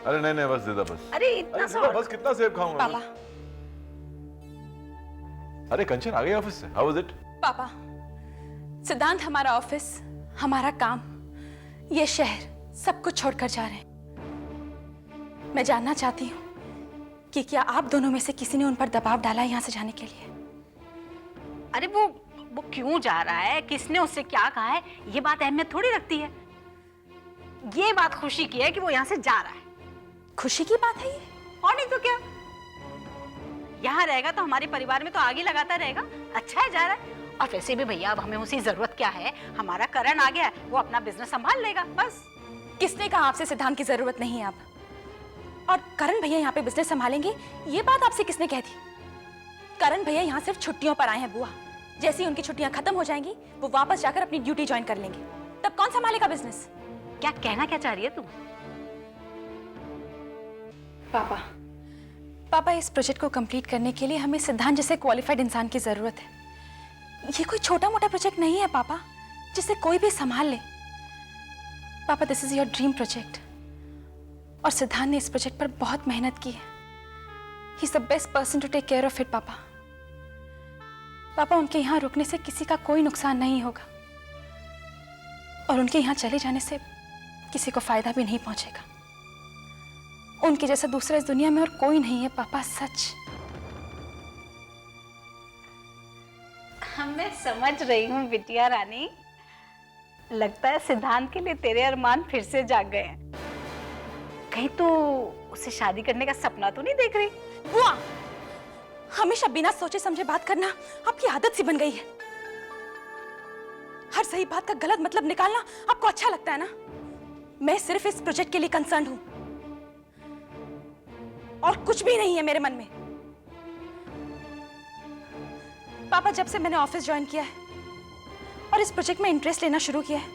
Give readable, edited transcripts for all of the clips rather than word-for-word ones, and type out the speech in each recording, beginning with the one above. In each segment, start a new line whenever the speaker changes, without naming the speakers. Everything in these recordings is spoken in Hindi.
अरे नहीं नहीं, बस दीदा बस।
अरे इतना
अरे दीदा बस, कितना सेब खाऊंगा
पापा
मैं? अरे कंचन आ गई ऑफिस से, हाउ वाज इट?
पापा, सिद्धांत हमारा ऑफिस, हमारा काम, ये शहर सब कुछ छोड़कर जा रहे हैं। मैं जानना चाहती हूँ कि क्या आप दोनों में से किसी ने उन पर दबाव डाला यहाँ से जाने के लिए?
अरे वो क्यों जा रहा है, किसने उससे क्या कहा है, ये बात अहमियत थोड़ी रखती है। ये बात खुशी की है कि वो यहाँ से जा रहा है।
खुशी की बात है ये?
और नहीं तो क्या, यहाँ रहेगा तो हमारे परिवार में तो आगे लगाता रहेगा। अच्छा है जा रहा है। और वैसे भी भैया अब हमें उसी जरूरत क्या है, हमारा करण आ गया है, वो अपना बिजनेस संभाल लेगा बस।
किसने कहा आपसे सिद्धांत की जरूरत नहीं है अब? और करण भैया यहाँ पे बिजनेस संभालेंगे, ये बात आपसे किसने कह दी? करण भैया यहाँ सिर्फ छुट्टियों पर आए हैं बुआ। जैसे ही उनकी छुट्टियां खत्म हो जाएंगी, वो वापस जाकर अपनी ड्यूटी ज्वाइन कर लेंगे। तब कौन संभालेगा बिजनेस?
क्या कहना क्या चाह रही है तू?
पापा, इस प्रोजेक्ट को कंप्लीट करने के लिए हमें सिद्धांत जैसे क्वालिफाइड इंसान की जरूरत है। ये कोई छोटा मोटा प्रोजेक्ट नहीं है पापा, जिसे कोई भी संभाल ले। पापा, this is your dream project, और सिद्धांत ने इस प्रोजेक्ट पर बहुत मेहनत की है। He is the best person to take care of it. पापा, उनके यहाँ रुकने से किसी का कोई नुकसान नहीं होगा, और उनके यहाँ चले जाने से किसी को फायदा भी नहीं पहुंचेगा। उनके जैसा दूसरा इस दुनिया में और कोई नहीं है पापा, सच।
मैं समझ रही हूँ बिटिया रानी, लगता है सिद्धांत के लिए तेरे अरमान फिर से जाग गए हैं। कहीं तो उससे शादी करने का सपना तो नहीं देख रही?
बुआ, हमेशा बिना सोचे समझे बात करना आपकी आदत सी बन गई है। हर सही बात का गलत मतलब निकालना आपको अच्छा लगता है ना? मैं सिर्फ इस प्रोजेक्ट के लिए कंसर्न हूं, और कुछ भी नहीं है मेरे मन में। पापा, जब से मैंने ऑफिस ज्वाइन किया है और इस प्रोजेक्ट में इंटरेस्ट लेना शुरू किया है,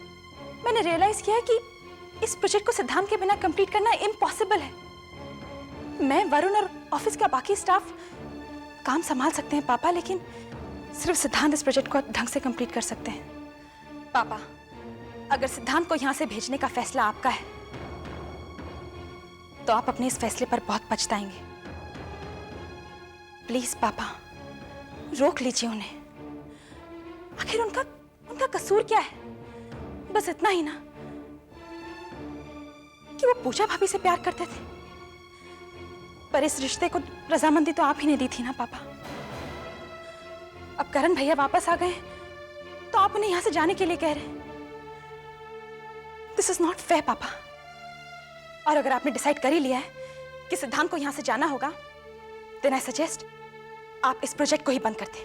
मैंने रियलाइज किया है कि इस प्रोजेक्ट को सिद्धांत के बिना कंप्लीट करना इम्पॉसिबल है। मैं, वरुण और ऑफिस का बाकी स्टाफ काम संभाल सकते हैं पापा, लेकिन सिर्फ सिद्धांत इस प्रोजेक्ट को ढंग से कंप्लीट कर सकते हैं। पापा, अगर सिद्धांत को यहां से भेजने का फैसला आपका है, तो आप अपने इस फैसले पर बहुत पछताएंगे। प्लीज पापा, रोक लीजिए उन्हें। आखिर उनका कसूर क्या है? बस इतना ही ना कि वो पूजा भाभी से प्यार करते थे, पर इस रिश्ते को रजामंदी तो आप ही ने दी थी ना पापा। अब करण भैया वापस आ गए, तो आप उन्हें यहां से जाने के लिए कह रहे हैं। दिस इज नॉट फेयर पापा। और अगर आपने डिसाइड कर ही लिया है कि सिद्धांत को यहां से जाना होगा, देन आई सजेस्ट आप इस प्रोजेक्ट को ही बंद कर दें।